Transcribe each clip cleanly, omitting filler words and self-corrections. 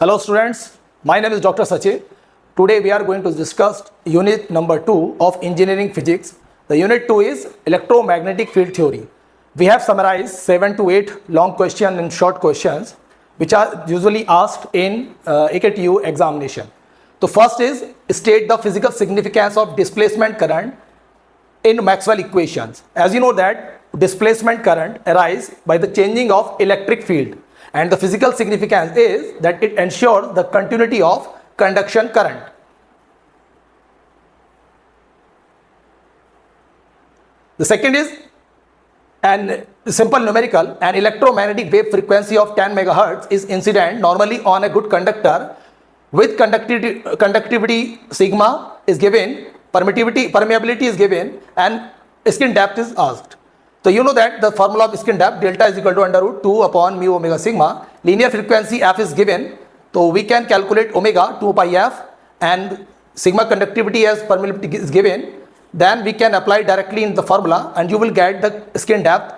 Hello students, my name is Dr. Sachin. Today we are going to discuss unit number 2 of engineering physics. The unit 2 is electromagnetic field theory. We have summarized 7 to 8 long questions and short questions which are usually asked in AKTU examination. So first is state the physical significance of displacement current in Maxwell equations. As you know that displacement current arises by the changing of electric field, and the physical significance is that it ensures the continuity of conduction current. The second is an simple numerical. An electromagnetic wave frequency of 10 megahertz is incident normally on a good conductor with conductivity sigma is given, permeability is given, and skin depth is asked. So you know that the formula of skin depth delta is equal to under root 2 upon mu omega sigma. Linear frequency f is given, so we can calculate omega 2 pi f, and sigma conductivity as permeability is given. Then we can apply directly in the formula and you will get the skin depth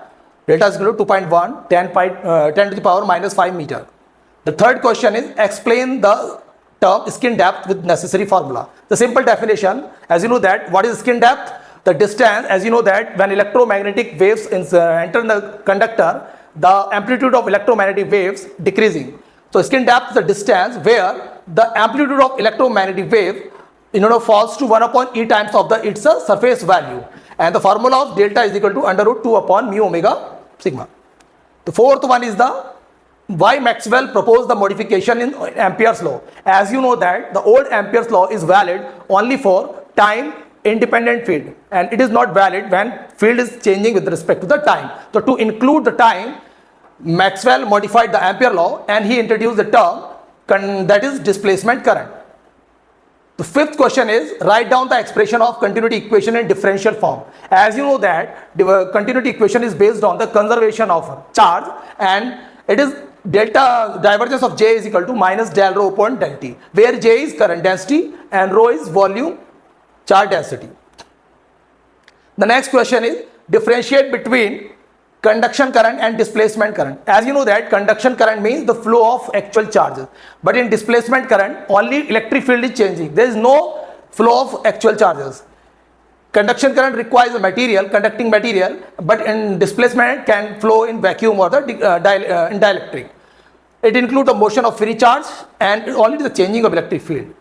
delta is equal to 2.1 10 to the power minus 5 meter. The third question is explain the term skin depth with necessary formula. The simple definition, as you know that what is skin depth? The distance, as you know that when electromagnetic waves enter the conductor, the amplitude of electromagnetic waves decreasing. So skin depth is the distance where the amplitude of electromagnetic wave falls to 1 upon e times of its surface value, and the formula of delta is equal to under root 2 upon mu omega sigma. The fourth one is the why Maxwell proposed the modification in Ampere's law. As you know that the old Ampere's law is valid only for time independent field, and it is not valid when field is changing with respect to the time. So to include the time, Maxwell modified the Ampere law and he introduced the term that is displacement current. The fifth question is write down the expression of continuity equation in differential form. As you know that the continuity equation is based on the conservation of charge, and it is delta divergence of J is equal to minus del rho upon del T, where J is current density and rho is volume charge density. The next question is differentiate between conduction current and displacement current. As you know that conduction current means the flow of actual charges, but in displacement current only electric field is changing. There is no flow of actual charges. Conduction current requires a material, conducting material, but in displacement can flow in vacuum or the in dielectric. It includes the motion of free charge and only the changing of electric field.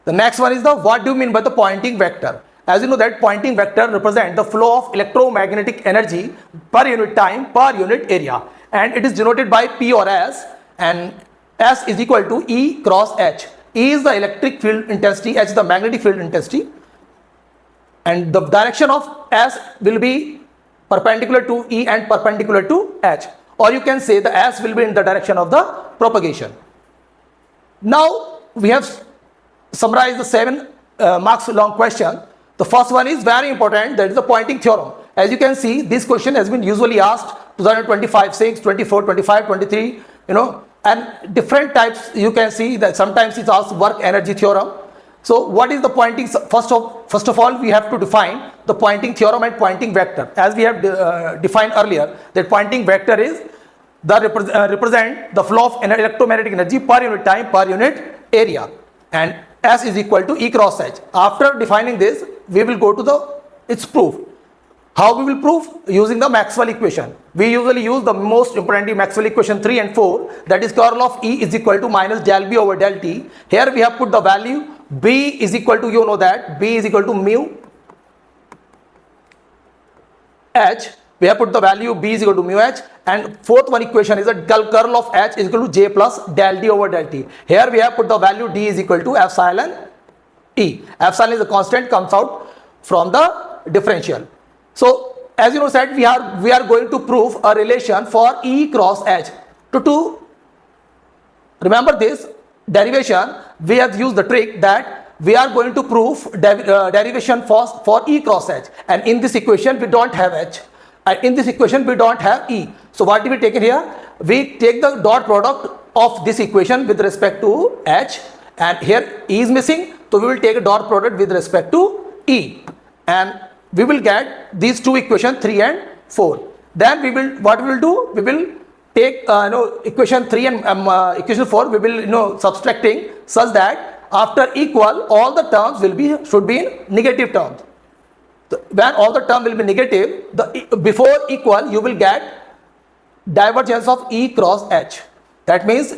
The next one is the what do you mean by the Poynting vector? As you know that Poynting vector represents the flow of electromagnetic energy per unit time per unit area, and it is denoted by P or S, and S is equal to E cross H. E is the electric field intensity, H is the magnetic field intensity, and the direction of S will be perpendicular to E and perpendicular to H, or you can say the S will be in the direction of the propagation. Now we have summarize the 7 marks long question. The first one is very important, that is the Poynting theorem. As you can see, this question has been usually asked 2025, 6, 24, 25, 23, and different types. You can see that sometimes it's asked work energy theorem. So what is the Poynting? First of all, we have to define the Poynting theorem and Poynting vector. As we have defined earlier, that Poynting vector is the represent the flow of electromagnetic energy per unit time per unit area, and S is equal to E cross H. After defining this, we will go to its proof. How we will prove? Using the Maxwell equation. We usually use the most important Maxwell equation 3 and 4, that is curl of E is equal to minus del B over del T. Here we have put the value B is equal to, you know that B is equal to mu H. We have put the value B is equal to mu H, and fourth one equation is that curl of H is equal to J plus del D over del T. Here we have put the value D is equal to epsilon E. Epsilon is a constant, comes out from the differential. So as you know said, we are going to prove a relation for E cross H. To remember this derivation, we have used the trick that we are going to prove derivation for E cross H, and in this equation we don't have H. In this equation we don't have E. So what do we take it here? We take the dot product of this equation with respect to H, and here E is missing, so we will take a dot product with respect to E, and we will get these two equations 3 and 4. Then what we will do? We will take equation 3 and equation 4, we will subtracting such that after equal all the terms should be in negative terms. So when all the term will be negative, before equal you will get divergence of E cross H. That means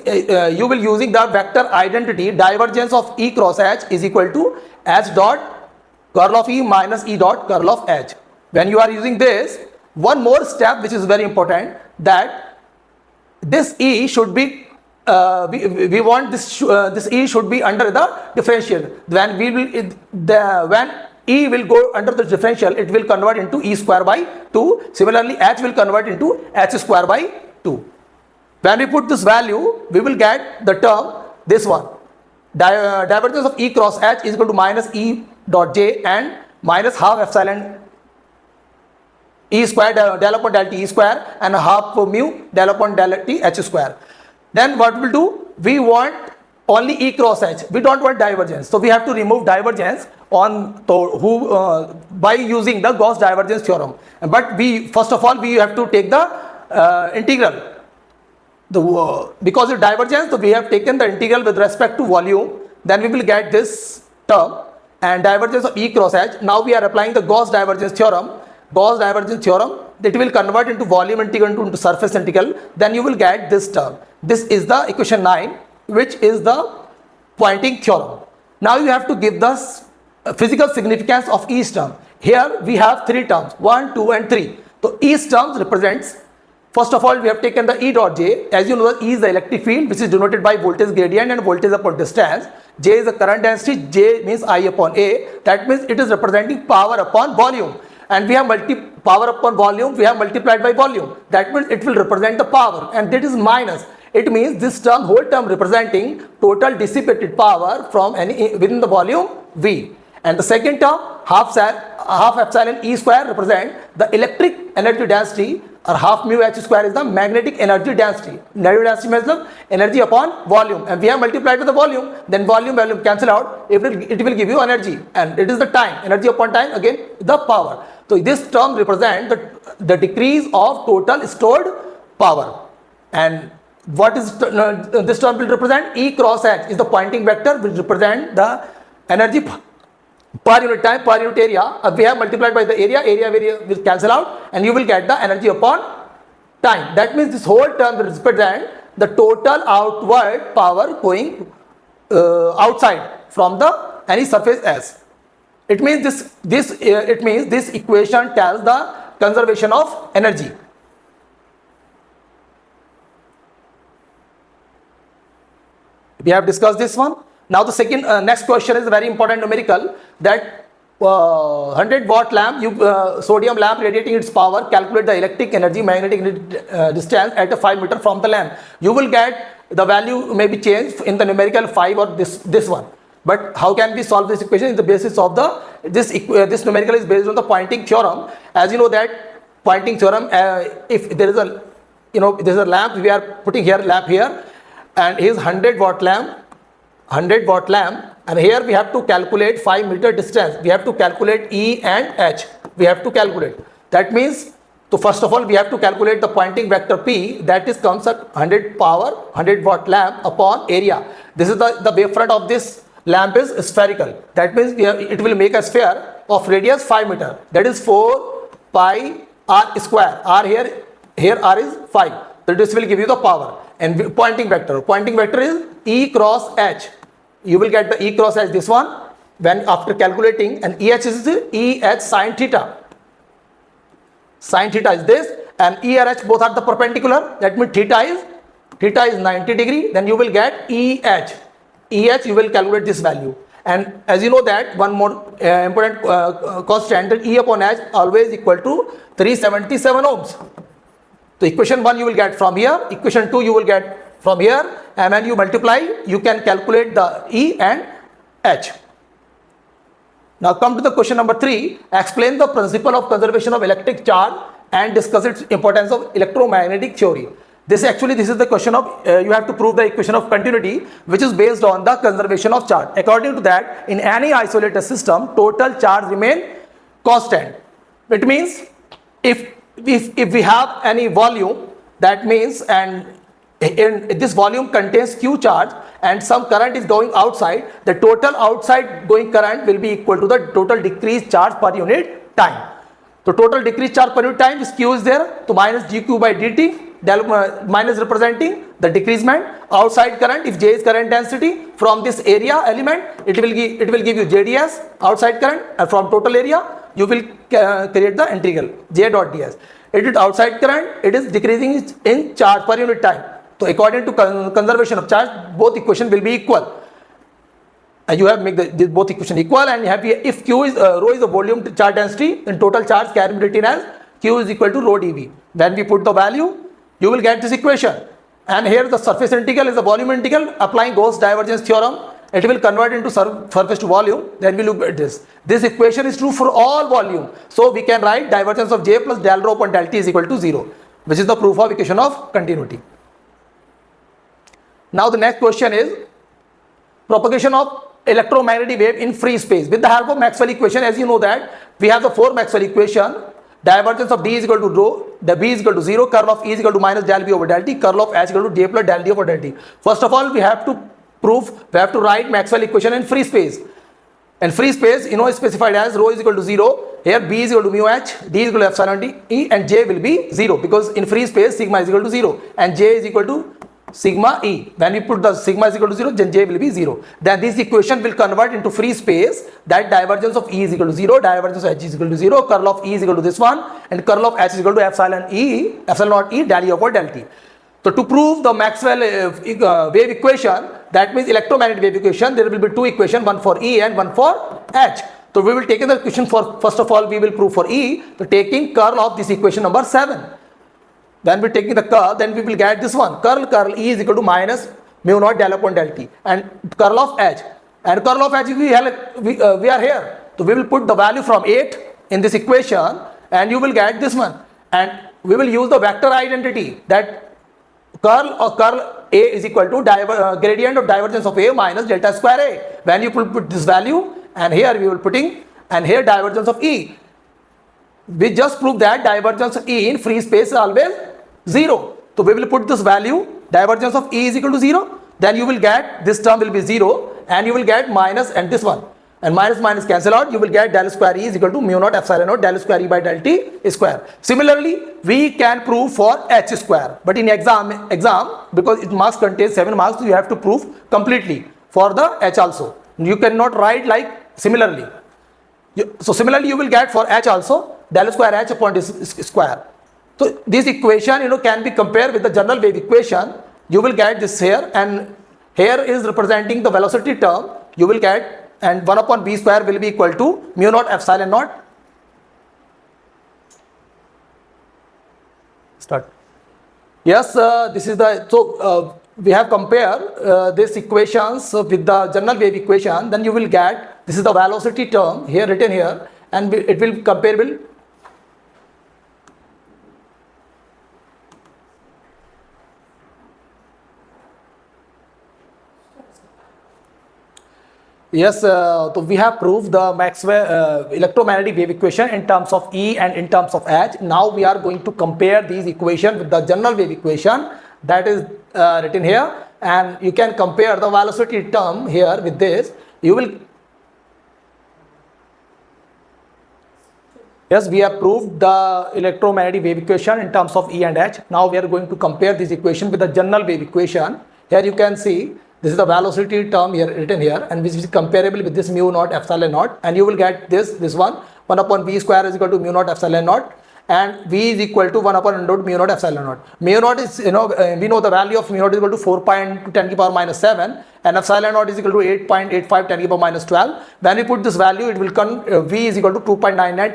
you will using the vector identity, divergence of E cross H is equal to H dot curl of E minus E dot curl of H. When you are using this, one more step which is very important, that this E should be we want this E should be under the differential. When when E will go under the differential, it will convert into E square by 2. Similarly, H will convert into H square by 2. When we put this value, we will get the term, this one. Divergence of E cross H is equal to minus E dot J and minus half epsilon E square del upon del T E square and half mu del upon del T H square. Then what we'll do? We want only E cross H. We don't want divergence. So we have to remove divergence by using the Gauss divergence theorem. But first of all we have to take the integral. Because of divergence, so we have taken the integral with respect to volume. Then we will get this term and divergence of E cross H. Now we are applying the Gauss divergence theorem. Gauss divergence theorem, that will convert into volume integral into surface integral. Then you will get this term. This is the equation 9, which is the Poynting theorem. Now you have to give the physical significance of each term. Here we have 3 terms, 1, 2 and 3. So each term represents, first of all we have taken the E dot J. As you know, E is the electric field which is denoted by voltage gradient and voltage upon distance. J is the current density, J means I upon A. That means it is representing power upon volume. And we have power upon volume, we have multiplied by volume. That means it will represent the power, and that is minus. It means this term, whole term representing total dissipated power from within the volume V. And the second term, half epsilon E square represent the electric energy density, or half mu H square is the magnetic energy density. Negative density means the energy upon volume, and we have multiplied with the volume. Then volume cancel out. It will give you energy, and it is the time. Energy upon time, again the power. So this term represents the decrease of total stored power. And what is this term will represent? E cross H is the Poynting vector, which represent the energy per unit time, per unit area. We have multiplied by the area will cancel out, and you will get the energy upon time. That means this whole term will represent the total outward power going outside from any surface S. It means this equation tells the conservation of energy. We have discussed this one. Now the second next question is a very important numerical, that 100 watt lamp, sodium lamp radiating its power, calculate the electric energy, magnetic distance at a 5 meter from the lamp. You will get the value may be changed in the numerical 5 or this one. But how can we solve this equation? In the basis of this numerical is based on the Poynting theorem. As you know that Poynting theorem, if there is there's a lamp, we are putting here lamp here, and here's 100 watt lamp, and here we have to calculate 5 meter distance. We have to calculate E and H. We have to calculate. That means, so first of all we have to calculate the Poynting vector P, that is comes at 100 watt lamp upon area. This is the wavefront of this lamp is spherical. That means it will make a sphere of radius 5 meter. That is 4 pi r square. R here r is 5. So this will give you the power. And Poynting vector is E cross H. You will get the E cross H, this one, when after calculating, and EH is EH sin theta. Sin theta is this, and E and H both are the perpendicular. That means theta is 90 degree. Then you will get EH. EH, you will calculate this value. And as you know that one more important constant, that E upon H always equal to 377 ohms. So equation 1 you will get from here, equation 2 you will get from here, and when you multiply you can calculate the E and H. Now come to the question number 3. Explain the principle of conservation of electric charge and discuss its importance of electromagnetic theory. This is the question of you have to prove the equation of continuity, which is based on the conservation of charge. According to that, in any isolated system, total charge remain constant. It means if we have any volume, That means, and in this volume contains q charge and some current is going outside, the total outside going current will be equal to the total decreased charge per unit time. So total decreased charge per unit time is q is there, so minus dq by dt, minus representing the decreasement. Outside current, if J is current density from this area element, it will give you JDS outside current, and from total area you will create the integral J dot ds. It is outside current, it is decreasing in charge per unit time. So according to conservation of charge, both equation will be equal. And you have make the both equation equal, and you have if q is rho is the volume charge density, then total charge can be written as q is equal to rho dV. When we put the value, you will get this equation. And here the surface integral is the volume integral. Applying Gauss divergence theorem, it will convert into surface to volume. Then we look at this. This equation is true for all volume. So we can write divergence of J plus del rho upon del T is equal to 0, which is the proof of equation of continuity. Now the next question is propagation of electromagnetic wave in free space with the help of Maxwell equation. As you know that we have the 4 Maxwell equation. Divergence of D is equal to rho, the B is equal to 0, curl of E is equal to minus del B over del T, curl of H is equal to J plus del D over del T. First of all, we have to write Maxwell equation in free space. And free space, is specified as rho is equal to 0. Here B is equal to mu H, D is equal to epsilon D, E, and J will be 0 because in free space sigma is equal to 0 and J is equal to sigma E. When we put the sigma is equal to 0, then J will be 0. Then this equation will convert into free space, that divergence of E is equal to 0, divergence of H is equal to 0, curl of E is equal to this one, and curl of H is equal to epsilon naught E del E over del T. So to prove the Maxwell wave equation, that means electromagnetic wave equation, there will be 2 equations, one for E and one for H. So we will take the equation for, first of all we will prove for E, so taking curl of this equation number 7. Then we taking the curl, then we will get this one. Curl E is equal to minus mu naught del upon del T. And curl of H. And curl of H we are here. So we will put the value from 8 in this equation and you will get this one. And we will use the vector identity that curl A is equal to gradient of divergence of A minus delta square A. When you put this value, and here we will putting, and here divergence of E. We just proved that divergence of E in free space is always 0. So we will put this value, divergence of E is equal to 0. Then you will get, this term will be 0 and you will get minus and this one. And minus cancel out, you will get del square E is equal to mu naught epsilon naught del square E by del T square. Similarly, we can prove for H square. But in exam, because it marks contains 7 marks, you have to prove completely for the H also. You cannot write like similarly. So similarly, you will get for H also del square H upon this square. So this equation can be compared with the general wave equation. You will get this here, and here is representing the velocity term. You will get, and 1 upon v square will be equal to mu naught epsilon naught. Start. Yes, this is the, so we have compared these equations with the general wave equation. Then you will get, this is the velocity term here written here, and it will comparable. Yes, so we have proved the Maxwell electromagnetic wave equation in terms of E and in terms of H. Now we are going to compare these equations with the general wave equation that is written here, and you can compare the velocity term here with this. You will, yes, we have proved the electromagnetic wave equation in terms of E and H. Now we are going to compare this equation with the general wave equation. Here you can see, this is the velocity term here written here, and which is comparable with this mu naught epsilon naught, and you will get this one, 1 upon v square is equal to mu naught epsilon naught, and v is equal to 1 upon mu naught epsilon naught. Mu naught is, we know the value of mu naught is equal to 4.10 to the power minus 7, and epsilon naught is equal to 8.85 10 to the power minus 12. When we put this value, it will come, v is equal to 2.99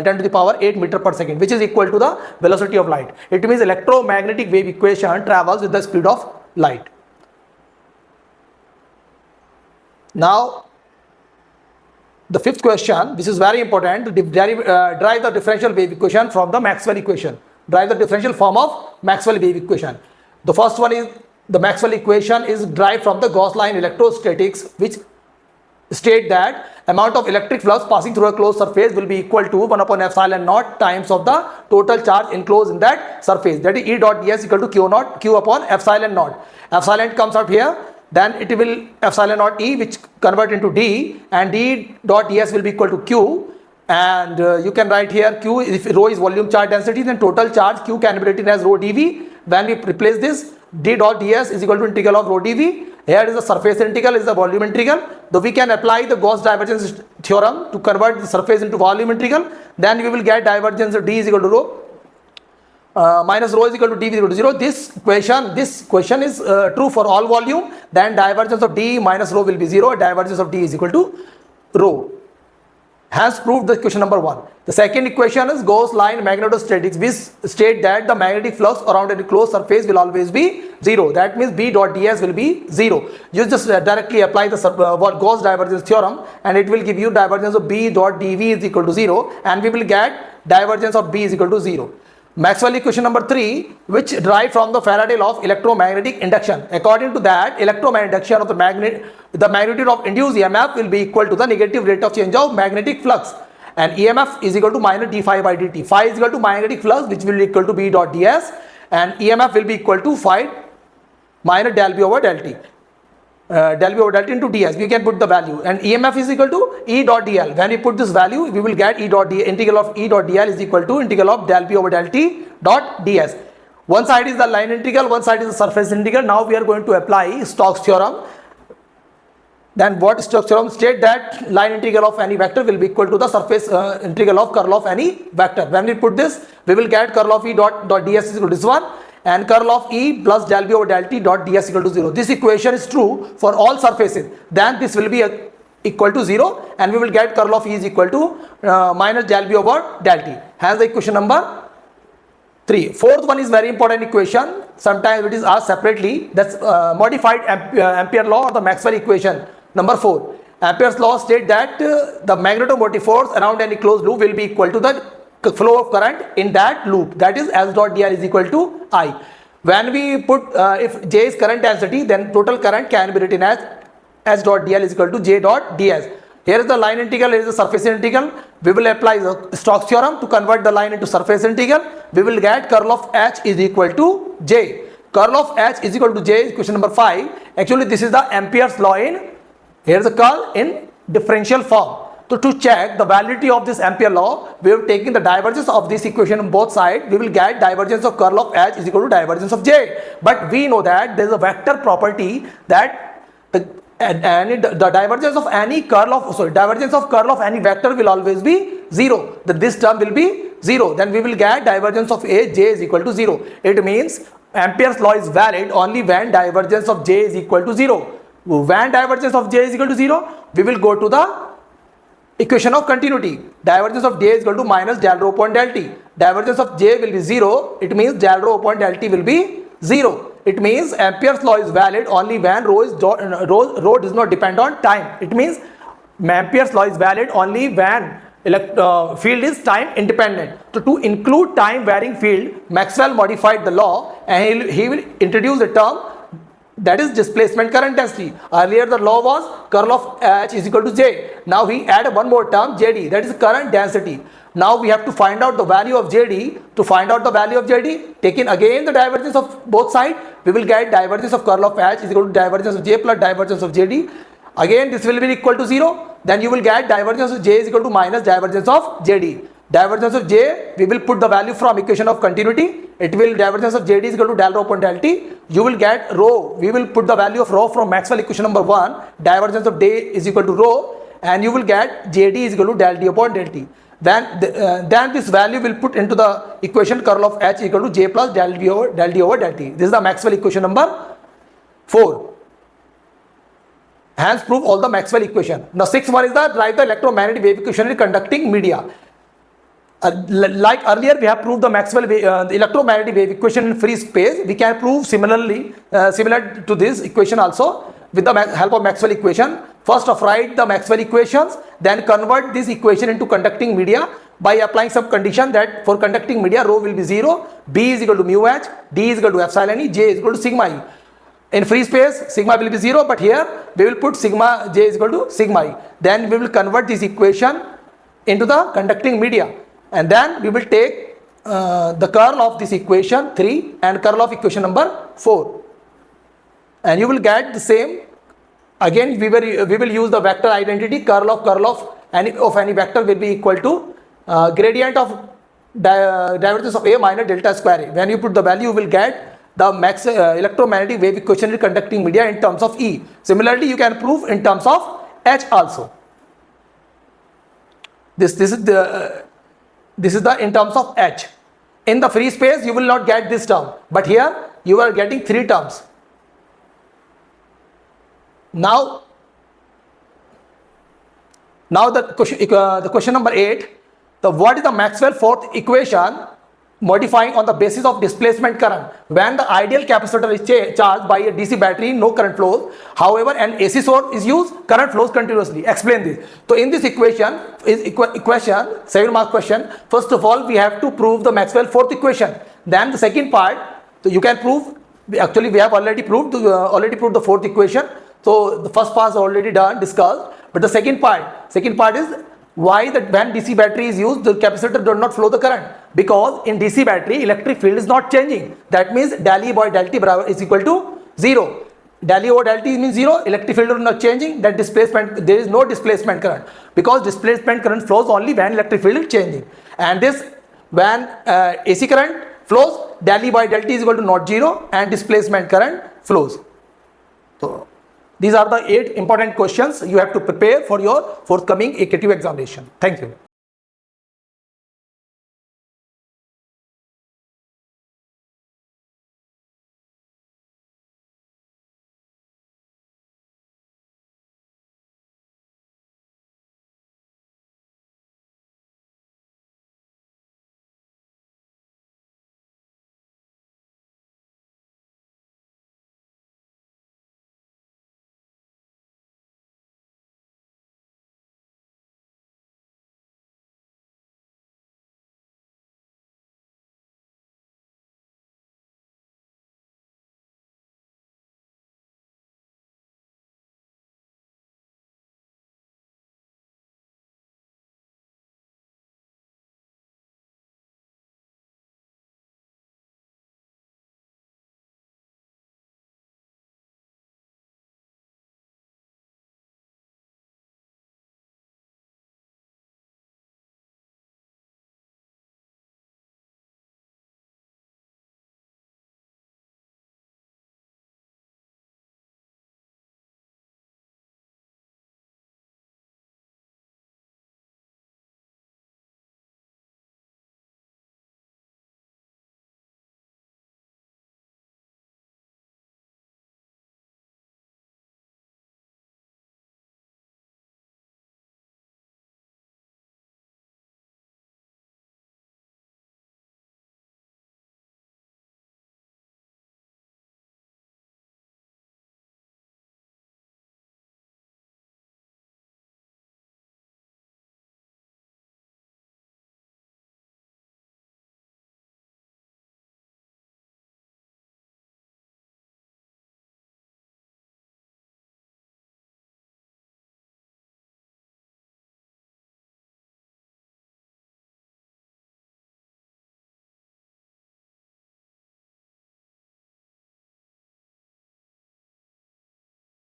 10 to the power 8 meter per second, which is equal to the velocity of light. It means electromagnetic wave equation travels with the speed of light. Now, the fifth question, this is very important, derive the differential wave equation from the Maxwell equation. Derive the differential form of Maxwell wave equation. The first one is, the Maxwell equation is derived from the Gauss line electrostatics, which state that amount of electric flux passing through a closed surface will be equal to 1 upon epsilon naught times of the total charge enclosed in that surface. That is E dot ds equal to q upon epsilon naught. Epsilon comes out here, then it will epsilon naught E, which convert into d, and d dot ds will be equal to q. And you can write here q, if rho is volume charge density, then total charge q can be written as rho dv. When we replace this, d dot ds is equal to integral of rho dv. Here is the surface integral, is the volume integral. Though we can apply the Gauss divergence theorem to convert the surface into volume integral, then we will get divergence of d is equal to rho minus rho is equal to dv is equal to 0. This question is true for all volume. Then divergence of d minus rho will be 0. Divergence of d is equal to rho. Has proved the equation number 1. The second equation is Gauss line magnetostatics. We state that the magnetic flux around a closed surface will always be 0. That means B dot ds will be 0. You just directly apply the Gauss divergence theorem, and it will give you divergence of B dot dv is equal to 0, and we will get divergence of B is equal to 0. Maxwell equation number 3, which derived from the Faraday law of electromagnetic induction. According to that, electromagnetic induction of the magnitude of induced EMF will be equal to the negative rate of change of magnetic flux, and EMF is equal to minus d phi by dt. Phi is equal to magnetic flux, which will be equal to B dot ds, and EMF will be equal to phi minus del B over del t. Del B over del t into ds, we can put the value, and EMF is equal to E dot dl. When we put this value, we will get E dot d, integral of E dot dl is equal to integral of del B over del t dot ds. One side is the line integral, one side is the surface integral. Now we are going to apply Stokes theorem. Then what Stokes theorem state that line integral of any vector will be equal to the surface integral of curl of any vector. When we put this, we will get curl of E dot ds is equal to this one, and curl of E plus del B over del t dot ds equal to 0. This equation is true for all surfaces. Then this will be equal to 0, and we will get curl of E is equal to minus del B over del t. Hence the equation number 3. Fourth one is very important equation. Sometimes it is asked separately. That's modified Ampere law or the Maxwell equation number 4. Ampere's law state that the magnetomotive force around any closed loop will be equal to the flow of current in that loop, that is S dot dr is equal to I. When we put if J is current density, then total current can be written as S dot dl is equal to J dot ds. Here is the line integral, here is the surface integral. We will apply the Stokes theorem to convert the line into surface integral. We will get curl of H is equal to J. Curl of H is equal to J is question number 5. Actually this is the Ampere's law in, here is the curl in differential form. So to check the validity of this Ampere law, we have taken the divergence of this equation on both sides. We will get divergence of curl of H is equal to divergence of J. But we know that there is a vector property that the divergence of any curl of any vector will always be 0. This term will be 0. Then we will get divergence of J is equal to 0. It means Ampere's law is valid only when divergence of J is equal to 0. When divergence of J is equal to 0, we will go to the equation of continuity. Divergence of J is equal to minus del rho upon del t. Divergence of J will be 0. It means del rho upon del t will be 0. It means Ampere's law is valid only when rho does not depend on time. It means Ampere's law is valid only when field is time independent. So to include time varying field, Maxwell modified the law, and he will introduce a term that is displacement current density. Earlier the law was curl of H is equal to J. Now he added one more term, JD, that is current density. Now we have to find out the value of JD. To find out the value of JD, taking again the divergence of both sides, we will get divergence of curl of H is equal to divergence of J plus divergence of JD. Again this will be equal to 0. Then you will get divergence of J is equal to minus divergence of JD. Divergence of J, we will put the value from equation of continuity. It will divergence of JD is equal to del rho upon del t. You will get rho. We will put the value of rho from Maxwell equation number 1. Divergence of D is equal to rho, and you will get JD is equal to del D upon del t. Then this value will put into the equation curl of H equal to J plus del D over del t. This is the Maxwell equation number 4. Hence prove all the Maxwell equation. Now sixth one is the write the electromagnetic wave equation in conducting media. Like earlier we have proved the Maxwell the electromagnetic wave equation in free space. We can prove similar to this equation also with the help of Maxwell equation. First of write the Maxwell equations, then convert this equation into conducting media by applying some condition that for conducting media rho will be 0, B is equal to mu H, D is equal to epsilon E, J is equal to sigma E. In free space, sigma will be 0, but here we will put sigma j is equal to sigma e. Then we will convert this equation into the conducting media, and then we will take the curl of this equation 3 and curl of equation number 4, and you will get the same. Again, we will use the vector identity. Curl of any vector will be equal to gradient of divergence of A minus delta square A. When you put the value, you will get the max electromagnetic wave equation in conducting media in terms of E. Similarly, you can prove in terms of H also. This is the in terms of H. In the free space, you will not get this term, but here you are getting 3 terms. Now the question number 8. What is the Maxwell fourth equation modifying on the basis of displacement current? When the ideal capacitor is charged by a DC battery, no current flows. However, an AC source is used, current flows continuously. Explain this. So in this equation, 7-mark question. First of all, we have to prove the Maxwell fourth equation. Then the second part, so you can prove. Actually, we have already proved the fourth equation. So the first part is already discussed. But the second part is why that when DC battery is used, the capacitor does not flow the current, because in DC battery electric field is not changing. That means del E by del T is equal to 0. Del E over del T means 0. Electric field is not changing. That displacement, there is no displacement current, because displacement current flows only when electric field is changing. And this when AC current flows, del E by del T is equal to not 0, and displacement current flows. So these are the 8 important questions you have to prepare for your forthcoming AKTU examination. Thank you.